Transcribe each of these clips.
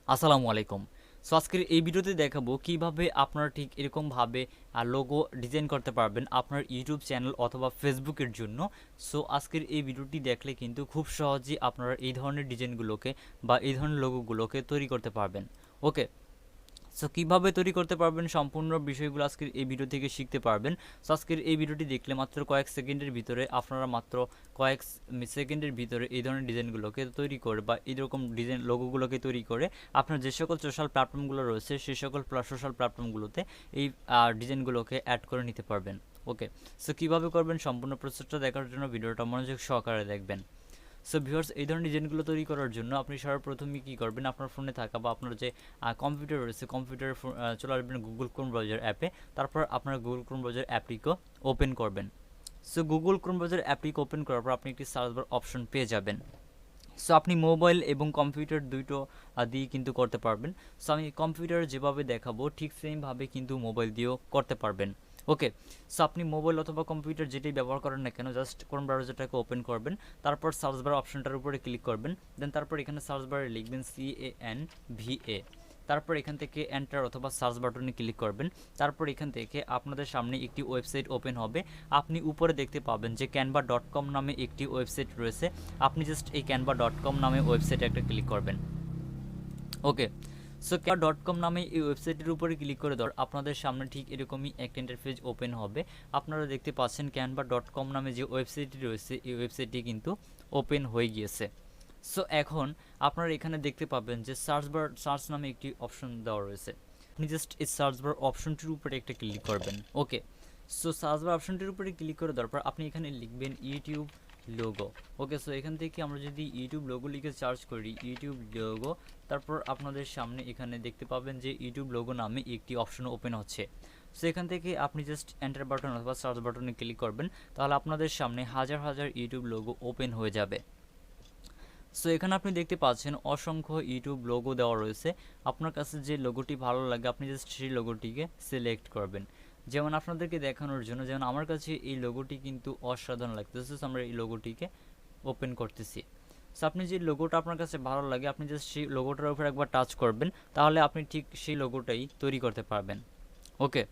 আসসালামু আলাইকুম। সো আজকের এই ভিডিওতে দেখাবো কিভাবে আপনারা ঠিক এরকমভাবে লোগো ডিজাইন করতে পারবেন আপনার ইউটিউব চ্যানেল অথবা ফেসবুকের জন্য। সো আজকের এই ভিডিওটি দেখলে কিন্তু খুব সহজেই আপনারা এই ধরনের ডিজাইনগুলোকে বা এই ধরনের লোগোগুলোকে তৈরি করতে পারবেন। ওকে, সো কীভাবে তৈরি করতে পারবেন সম্পূর্ণ বিষয়গুলো আজকের এই ভিডিও থেকে শিখতে পারবেন। সো আজকের এই ভিডিওটি দেখলে মাত্র কয়েক সেকেন্ডের ভিতরে আপনারা মাত্র কয়েক সেকেন্ডের ভিতরে এই ধরনের ডিজাইনগুলোকে তৈরি করে বা এইরকম ডিজাইন লোগোগুলোকে তৈরি করে আপনার যে সকল সোশ্যাল প্ল্যাটফর্মগুলো রয়েছে সেই সকল সোশ্যাল প্ল্যাটফর্মগুলোতে এই ডিজাইনগুলোকে অ্যাড করে নিতে পারবেন। ওকে, সো কীভাবে করবেন সম্পূর্ণ প্রসেসটা দেখার জন্য ভিডিওটা মনোযোগ সহকারে দেখবেন। সো ভিউয়ার্স, এই ধরনের ডিজাইনগুলো তৈরি করার জন্য আপনি সর্বপ্রথমে কী করবেন, আপনার ফোনে থাকা বা আপনার যে কম্পিউটার রয়েছে কম্পিউটারে চলে আসবেন গুগল ক্রোম ব্রাউজার অ্যাপে। তারপর আপনার গুগল ক্রোম ব্রাউজার অ্যাপটিকে ওপেন করবেন। সো গুগল ক্রোম ব্রাউজার অ্যাপটিকে ওপেন করার পর আপনি একটি সার্চ বার অপশন পেয়ে যাবেন। সো আপনি মোবাইল এবং কম্পিউটার দুটো দিয়ে কিন্তু করতে পারবেন। সো আমি কম্পিউটার যেভাবে দেখাবো ঠিক সেমভাবে কিন্তু মোবাইল দিয়েও করতে পারবেন। ওকে, সো আপনি মোবাইল অথবা কম্পিউটার যেটাই ব্যবহার করেন না কেন জাস্ট ক্রোম ব্রাউজারটাকে ওপেন করবেন। তারপর সার্চ বার অপশনটার উপরে ক্লিক করবেন। দেন তারপর এখানে সার্চ বারে লিখবেন CANVA। তারপর এখান থেকে এন্টার অথবা সার্চ বাটনে ক্লিক করবেন। তারপর এখান থেকে আপনাদের সামনে একটি ওয়েবসাইট ওপেন হবে। আপনি উপরে দেখতে পাবেন যে canva.com নামে একটি ওয়েবসাইট রয়েছে। আপনি জাস্ট এই canva.com নামে ওয়েবসাইটে একটা ক্লিক করবেন। ওকে, সো canva.com নামে এই ওয়েবসাইটের উপরে ক্লিক করে দেওয়ার আপনাদের সামনে ঠিক এরকমই একটা ইন্টারফেস ওপেন হবে। আপনারা দেখতে পাচ্ছেন canva.com নামে যে ওয়েবসাইটটি রয়েছে এই ওয়েবসাইটটি কিন্তু ওপেন হয়ে গিয়েছে। সো এখন আপনারা এখানে দেখতে পাবেন যে সার্চ নামে একটি অপশন দেওয়া রয়েছে। আপনি জাস্ট এই সার্চ বার অপশনটির উপরে একটা ক্লিক করবেন। ওকে, সো সার্চ বার অপশনটির উপরে ক্লিক করে দেওয়ার পর আপনি এখানে লিখবেন ইউটিউব লোগো। ওকে, সো এখান থেকে আমরা যদি ইউটিউব লোগো লিখে সার্চ করি ইউটিউব লোগো, তারপর আপনাদের সামনে এখানে দেখতে পাবেন যে ইউটিউব লোগো নামে একটি অপশন ওপেন হচ্ছে। সো এখান থেকে আপনি জাস্ট এন্টার বাটন অথবা সার্চ বাটনে ক্লিক করবেন, তাহলে আপনাদের সামনে হাজার হাজার ইউটিউব লোগো ওপেন হয়ে যাবে। সো এখানে আপনি দেখতে পাচ্ছেন অসংখ্য ইউটিউব লোগো দেওয়া রয়েছে। আপনার কাছে যে লোগোটি ভালো লাগে আপনি জাস্ট সেই লোগোটিকে সিলেক্ট করবেন। যেমন আপনাদেরকে দেখানোর জন্য, যেমন আমার কাছে এই লোগোটি কিন্তু অসাধারণ লাগতেছে, আমরা এই লোগোটিকে ওপেন করতেছি। সো আপনি যে লোগোটা আপনার কাছে ভালো লাগে আপনি জাস্ট সেই লোগোটার উপর একবার টাচ করবেন, তাহলে আপনি ঠিক সেই লোগোটাই তৈরি করতে পারবেন। ওকে,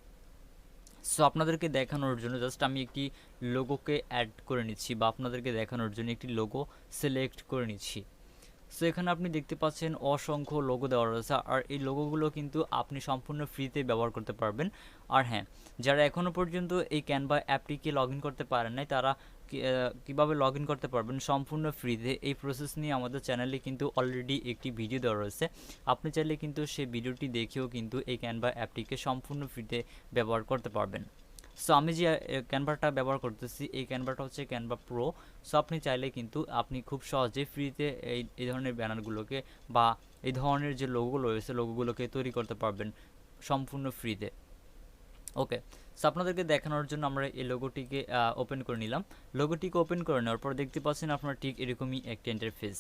সো আপনাদেরকে দেখানোর জন্য জাস্ট আমি একটি লোগোকে অ্যাড করে নিচ্ছি বা আপনাদেরকে দেখানোর জন্য একটি লোগো সিলেক্ট করে নিচ্ছি। সো এখানে আপনি দেখতে পাচ্ছেন অসংখ্য লোগো দেওয়া রয়েছে, আর এই লোগোগুলো কিন্তু আপনি সম্পূর্ণ ফ্রিতে ব্যবহার করতে পারবেন। আর হ্যাঁ, যারা এখনও পর্যন্ত এই ক্যানভা অ্যাপটিকে লগ ইন করতে পারেন নাই তারা কীভাবে লগ ইন করতে পারবেন সম্পূর্ণ ফ্রিতে এই প্রসেস নিয়ে আমাদের চ্যানেলে কিন্তু অলরেডি একটি ভিডিও দেওয়া রয়েছে। আপনি চাইলে কিন্তু সেই ভিডিওটি দেখেও কিন্তু এই ক্যানভা অ্যাপটিকে সম্পূর্ণ ফ্রিতে ব্যবহার করতে পারবেন। সো আমি যে ক্যানভাটা ব্যবহার করতেছি এই ক্যানভাটা হচ্ছে ক্যানভা প্রো। সো আপনি চাইলে কিন্তু আপনি খুব সহজে ফ্রিতে এই ধরনের ব্যানারগুলোকে বা এই ধরনের যে লোগোগুলো রয়েছে লোগোগুলোকে তৈরি করতে পারবেন সম্পূর্ণ ফ্রিতে। ওকে, সো আপনাদেরকে দেখানোর জন্য আমরা এই লোগোটিকে ওপেন করে নিলাম। লোগোটিকে ওপেন করে নেওয়ার পর দেখতে পাচ্ছেন আপনার ঠিক এরকমই একটা ইন্টারফেস।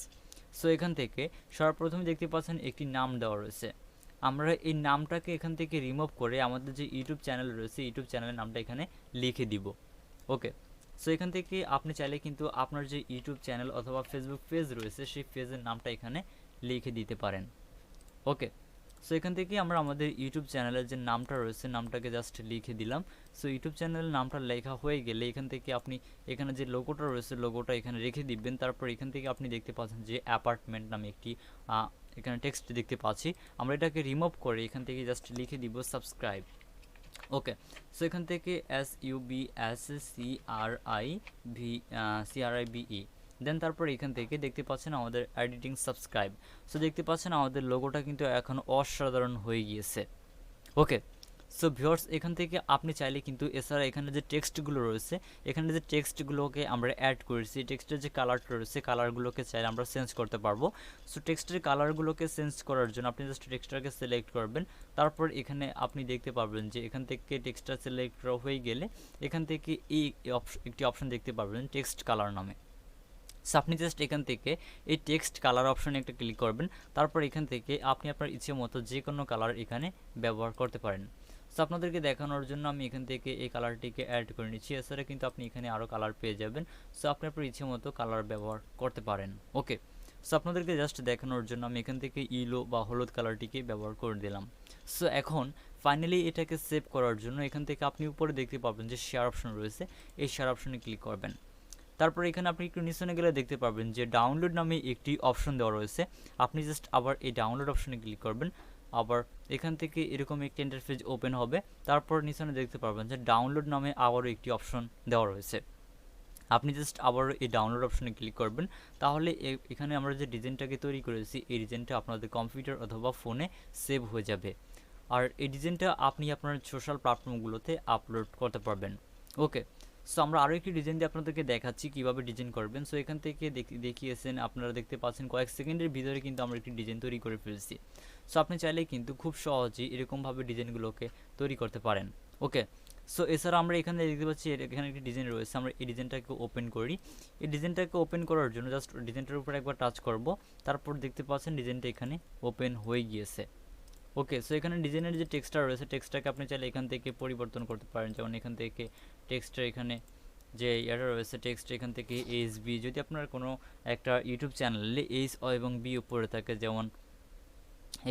সো এখান থেকে সর্বপ্রথমে দেখতে পাচ্ছেন একটি নাম দেওয়া রয়েছে। আমরা এই নামটাকে এখান থেকে রিমুভ করে আমাদের যে ইউটিউব চ্যানেল রয়েছে ইউটিউব চ্যানেলের নামটা এখানে লিখে দিব। ওকে, সো এখান থেকে আপনি চাইলে কিন্তু আপনার যে ইউটিউব চ্যানেল অথবা ফেসবুক পেজ রয়েছে সেই পেজের নামটা এখানে লিখে দিতে পারেন। ওকে, সো এখান থেকে আমরা আমাদের ইউটিউব চ্যানেলের যে নামটা রয়েছে নামটাকে জাস্ট লিখে দিলাম। সো ইউটিউব চ্যানেলের নামটা লেখা হয়ে গেলে এখান থেকে আপনি এখানে যে লোগোটা রয়েছে লোগোটা এখানে রেখে দিবেন। তারপর এখান থেকে আপনি দেখতে পাচ্ছেন যে অ্যাপার্টমেন্ট নামে একটি এখানে টেক্সট দেখতে পাচ্ছি, আমরা এটাকে রিমুভ করে এখান থেকে জাস্ট লিখে দিব সাবস্ক্রাইব। ওকে, সো এখান থেকে SUBSCRIBE, দেন তারপর এখান থেকে দেখতে পাচ্ছেন আমাদের এডিটিং সাবস্ক্রাইব। সো দেখতে পাচ্ছেন আমাদের লোগোটা কিন্তু এখন অসাধারণ হয়ে গিয়েছে। ওকে, সো ভিউয়ার্স এখান থেকে আপনি চাইলে কিন্তু এছাড়া এখানে যে টেক্সটগুলো রয়েছে এখানে যে টেক্সটগুলোকে আমরা অ্যাড করেছি টেক্সটের যে কালারটা রয়েছে কালারগুলোকে চাইলে আমরা চেঞ্জ করতে পারবো। সো টেক্সটের কালারগুলোকে চেঞ্জ করার জন্য আপনি জাস্ট টেক্সটটাকে সিলেক্ট করবেন। তারপর এখানে আপনি দেখতে পারবেন যে এখান থেকে টেক্সটটা সিলেক্ট হয়ে গেলে এখান থেকে এই একটি অপশন দেখতে পারবেন টেক্সট কালার নামে। সো আপনি জাস্ট এখান থেকে এই টেক্সট কালার অপশনে একটা ক্লিক করবেন। তারপর এখান থেকে আপনি আপনার ইচ্ছে মতো যে কোনো কালার এখানে ব্যবহার করতে পারেন। সো আপনাদেরকে দেখানোর জন্য আমি এখান থেকে এই কালারটিকে অ্যাড করে নিচ্ছি। এছাড়া কিন্তু আপনি এখানে আরও কালার পেয়ে যাবেন। সো আপনি আপনার ইচ্ছে মতো কালার ব্যবহার করতে পারেন। ওকে, সো আপনাদেরকে জাস্ট দেখানোর জন্য আমি এখান থেকে ইলো বা হলুদ কালারটিকে ব্যবহার করে দিলাম। সো এখন ফাইনালি এটাকে সেভ করার জন্য এখান থেকে আপনি উপরে দেখতে পাবেন যে শেয়ার অপশন রয়েছে, এই শেয়ার অপশনে ক্লিক করবেন। তারপর এখানে আপনি একটু নিচনে গেলে দেখতে পারবেন যে ডাউনলোড নামে একটি অপশন দেওয়া রয়েছে, আপনি জাস্ট আবার এই ডাউনলোড অপশনে ক্লিক করবেন। আবার এখান থেকে এরকম একটি ইন্টারফেস ওপেন হবে, তারপর নিচনে দেখতে পারবেন যে ডাউনলোড নামে আবারও একটি অপশন দেওয়া রয়েছে, আপনি জাস্ট আবার এই ডাউনলোড অপশনে ক্লিক করবেন। তাহলে এখানে আমরা যে ডিজাইনটাকে তৈরি করেছি এই ডিজাইনটা আপনাদের কম্পিউটার অথবা ফোনে সেভ হয়ে যাবে, আর এই ডিজাইনটা আপনি আপনার সোশ্যাল প্ল্যাটফর্মগুলোতে আপলোড করতে পারবেন। ওকে, সো আমরা আরও একটি ডিজাইন দিয়ে আপনাদেরকে দেখাচ্ছি কীভাবে ডিজাইন করবেন। সো এখান থেকে দেখিয়েছেন, আপনারা দেখতে পাচ্ছেন কয়েক সেকেন্ডের ভিতরে কিন্তু আমরা একটি ডিজাইন তৈরি করে ফেলছি। সো আপনি চাইলে কিন্তু খুব সহজেই এরকমভাবে ডিজাইনগুলোকে তৈরি করতে পারেন। ওকে, সো এছাড়া আমরা এখানে দেখতে পাচ্ছি এখানে একটি ডিজাইন রয়েছে, আমরা এই ডিজাইনটাকে ওপেন করি। এই ডিজাইনটাকে ওপেন করার জন্য জাস্ট ডিজাইনটার উপর একবার টাচ করব, তারপর দেখতে পাচ্ছেন ডিজাইনটা এখানে ওপেন হয়ে গিয়েছে। ওকে, সো এখানে ডিজাইনের যে টেক্সটটা রয়েছে টেক্সটটাকে আপনি চাইলে এখান থেকে পরিবর্তন করতে পারেন, যেমন এখান থেকে টেক্সটটা এখানে যে এটা রয়েছে টেক্সট এখান থেকে বি, যদি আপনার কোনো একটা ইউটিউব চ্যানেলে এইচ এবং বি উপরে থাকে, যেমন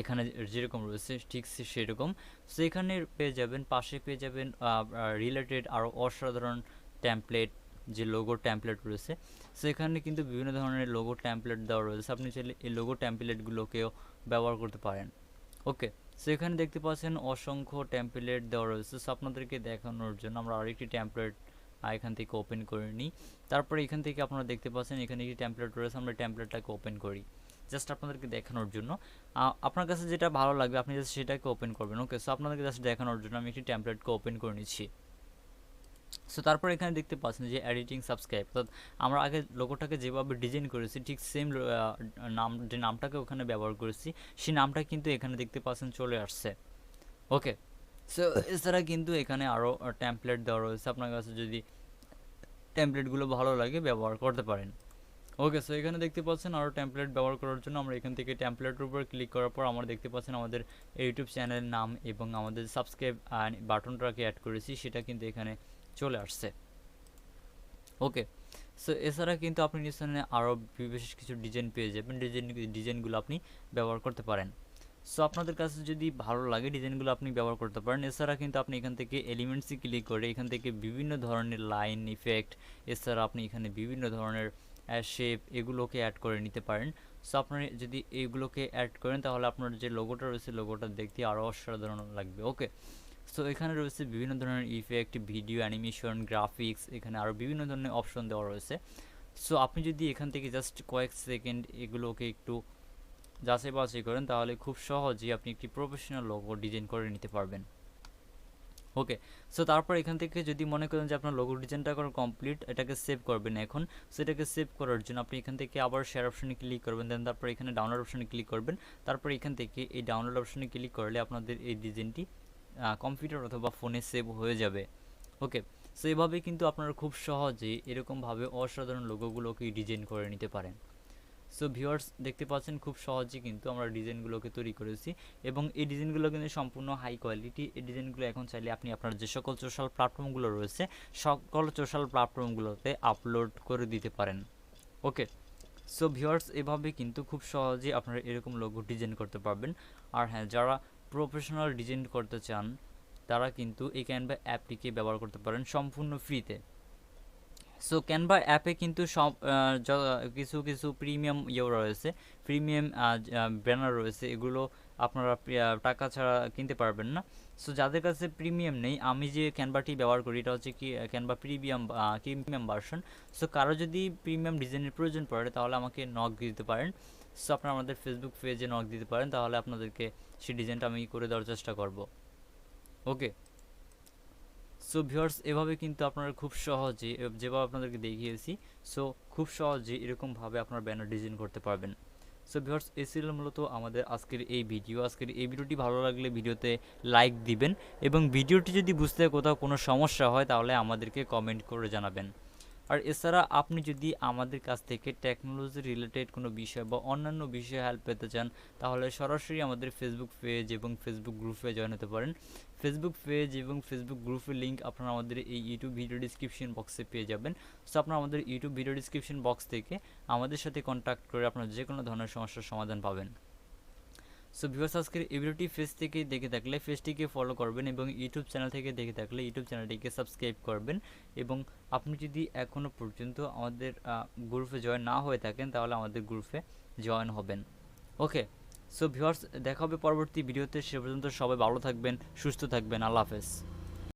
এখানে যেরকম রয়েছে ঠিক সেরকম। সো এখানে পেয়ে যাবেন, পাশে পেয়ে যাবেন রিলেটেড আরও অসাধারণ ট্যাম্পলেট, যে লোগো ট্যাম্পলেট রয়েছে। সো এখানে কিন্তু বিভিন্ন ধরনের লোগো ট্যাম্পলেট দেওয়া রয়েছে, আপনি চাইলে এই লোগো ট্যাম্পলেটগুলোকেও ব্যবহার করতে পারেন। ওকে, সো এখানে দেখতে পাচ্ছেন অসংখ্য ট্যাম্পলেট দেওয়া রয়েছে। সো আপনাদেরকে দেখানোর জন্য আমরা আরেকটি ট্যাম্পলেট এখান থেকে ওপেন করে নিই। তারপরে এখান থেকে আপনারা দেখতে পাচ্ছেন এখানে একটি ট্যাম্পলেট রয়েছে, আমরা ট্যাম্পলেটটাকে ওপেন করি জাস্ট আপনাদেরকে দেখানোর জন্য। আপনার কাছে যেটা ভালো লাগবে আপনি জাস্ট সেটাকে ওপেন করবেন। ওকে, সো আপনাদেরকে জাস্ট দেখানোর জন্য আমি একটি ট্যাম্পলেটকে ওপেন করে নিচ্ছি। সো তারপর এখানে দেখতে পাচ্ছেন যে এডিটিং সাবস্ক্রাইব, অর্থাৎ আমরা আগে লোগোটাকে যেভাবে ডিজাইন করেছি ঠিক সেম নাম, যে নামটাকে ওখানে ব্যবহার করেছি সেই নামটা কিন্তু এখানে দেখতে পাচ্ছেন চলে আসছে। ওকে, সো এছাড়া কিন্তু এখানে আরও ট্যাম্পলেট দেওয়া রয়েছে, আপনার কাছে যদি ট্যাম্পলেটগুলো ভালো লাগে ব্যবহার করতে পারেন। ওকে, সো এখানে দেখতে পাচ্ছেন আরও ট্যাম্পলেট ব্যবহার করার জন্য আমরা এখান থেকে ট্যাম্পলেটের উপর ক্লিক করার পর আমরা দেখতে পাচ্ছেন আমাদের ইউটিউব চ্যানেলের নাম এবং আমাদের সাবস্ক্রাইব বাটনটাকে অ্যাড করেছি সেটা কিন্তু এখানে চলে আসছে। ওকে, সো এছাড়া কিন্তু আপনি নিচে আরও বিশেষ কিছু ডিজাইন পেয়ে যাবেন, ডিজাইনগুলো আপনি ব্যবহার করতে পারেন। সো আপনাদের কাছে যদি ভালো লাগে ডিজাইনগুলো আপনি ব্যবহার করতে পারেন। এছাড়া কিন্তু আপনি এখান থেকে এলিমেন্টসে ক্লিক করে এখান থেকে বিভিন্ন ধরনের লাইন ইফেক্ট, এছাড়া আপনি এখানে বিভিন্ন ধরনের শেপ এগুলোকে অ্যাড করে নিতে পারেন। সো আপনি যদি এইগুলোকে অ্যাড করেন তাহলে আপনার যে লোগোটা রয়েছে লোগোটা দেখতে আরও অসাধারণ লাগবে। ওকে, সো এখানে রয়েছে বিভিন্ন ধরনের ইফেক্ট, ভিডিও অ্যানিমেশন, গ্রাফিক্স, এখানে আরও বিভিন্ন ধরনের অপশন দেওয়া রয়েছে। সো আপনি যদি এখান থেকে জাস্ট কয়েক সেকেন্ড এগুলোকে একটু যাচাই বাছাই করেন তাহলে খুব সহজেই আপনি একটি প্রফেশনাল লোগো ডিজাইন করে নিতে পারবেন। ওকে, সো তারপর এখান থেকে যদি মনে করেন যে আপনার লোগো ডিজাইনটা করা কমপ্লিট, এটাকে সেভ করবেন এখন। সো এটাকে সেভ করার জন্য আপনি এখান থেকে আবার শেয়ার অপশনে ক্লিক করবেন, দেন তারপর এখানে ডাউনলোড অপশনে ক্লিক করবেন। তারপর এখান থেকে এই ডাউনলোড অপশনে ক্লিক করলে আপনাদের এই ডিজাইনটি কম্পিউটার অথবা ফোনে সেভ হয়ে যাবে। ওকে, সো এভাবে কিন্তু আপনারা খুব সহজেই এরকমভাবে অসাধারণ লোগোগুলোকে ডিজাইন করে নিতে পারেন। সো ভিউয়ার্স দেখতে পাচ্ছেন খুব সহজেই কিন্তু আমরা ডিজাইনগুলোকে তৈরি করেছি এবং এই ডিজাইনগুলো কিন্তু সম্পূর্ণ হাই কোয়ালিটি। এই ডিজাইনগুলো এখন চাইলে আপনি আপনার যে সকল সোশ্যাল প্ল্যাটফর্মগুলো রয়েছে সকল সোশ্যাল প্ল্যাটফর্মগুলোতে আপলোড করে দিতে পারেন। ওকে, সো ভিউয়ার্স এভাবে কিন্তু খুব সহজেই আপনারা এরকম লোগো ডিজাইন করতে পারবেন। আর হ্যাঁ, যারা প্রফেশনাল ডিজাইন করতে চান তারা কিন্তু এই ক্যানভা অ্যাপটিকে ব্যবহার করতে পারেন সম্পূর্ণ ফ্রিতে। সো ক্যানভা অ্যাপে কিন্তু সব কিছু কিছু প্রিমিয়াম রয়েছে, প্রিমিয়াম ব্যানার রয়েছে, এগুলো আপনারা টাকা ছাড়া কিনতে পারবেন না। সো যাদের কাছে প্রিমিয়াম নেই, আমি যে ক্যানভাটি ব্যবহার করি এটা হচ্ছে কি ক্যানভা প্রিমিয়াম ভার্সন। সো কারো যদি প্রিমিয়াম ডিজাইনের প্রয়োজন পড়ে তাহলে আমাকে নক দিতে পারেন। সো আপনারা আমাদের ফেসবুক পেজে নক দিতে পারেন, তাহলে আপনাদেরকে সেই ডিজাইনটা আমি করে দেওয়ার চেষ্টা করব। ওকে, সো ভিউয়ার্স এভাবে কিন্তু আপনারা খুব সহজে যেভাবে আপনাদেরকে দেখিয়েছি সো খুব সহজে এরকমভাবে আপনারা ব্যানার ডিজাইন করতে পারবেন। সো ভিউয়ার্স এই ছিল মূলত আমাদের আজকের এই ভিডিও। আজকের এই ভিডিওটি ভালো লাগলে ভিডিওতে লাইক দিবেন এবং ভিডিওটি যদি বুঝতে কোথাও কোনো সমস্যা হয় তাহলে আমাদেরকে কমেন্ট করে জানাবেন। আর এছাড়া আপনি যদি আমাদের কাছ থেকে টেকনোলজি রিলেটেড কোনো বিষয় বা অন্যান্য বিষয়ে হেল্প পেতে চান, তাহলে সরাসরি আমাদের ফেসবুক পেজ এবং ফেসবুক গ্রুপে জয়েন হতে পারেন। ফেসবুক পেজ এবং ফেসবুক গ্রুপের লিঙ্ক আপনারা আমাদের এই ইউটিউব ভিডিও ডিসক্রিপশন বক্সে পেয়ে যাবেন। সো আপনারা আমাদের ইউটিউব ভিডিও ডিসক্রিপশন বক্স থেকে আমাদের সাথে কন্ট্যাক্ট করে আপনারা যে কোনো ধরনের সমস্যার সমাধান পাবেন। সো ভিউয়ার্স, আজকের এই ভিডিওটি ফেস থেকে দেখে থাকলে পেজটিকে ফলো করবেন এবং ইউটিউব চ্যানেল থেকে দেখে থাকলে ইউটিউব চ্যানেলটিকে সাবস্ক্রাইব করবেন। এবং আপনি যদি এখনও পর্যন্ত আমাদের গ্রুপে জয়েন না হয়ে থাকেন, তাহলে আমাদের গ্রুপে জয়েন হবেন। ওকে, সো ভিউয়ার্স, দেখা হবে পরবর্তী ভিডিওতে। সে পর্যন্ত সবাই ভালো থাকবেন, সুস্থ থাকবেন। আল্লাহ হাফেজ।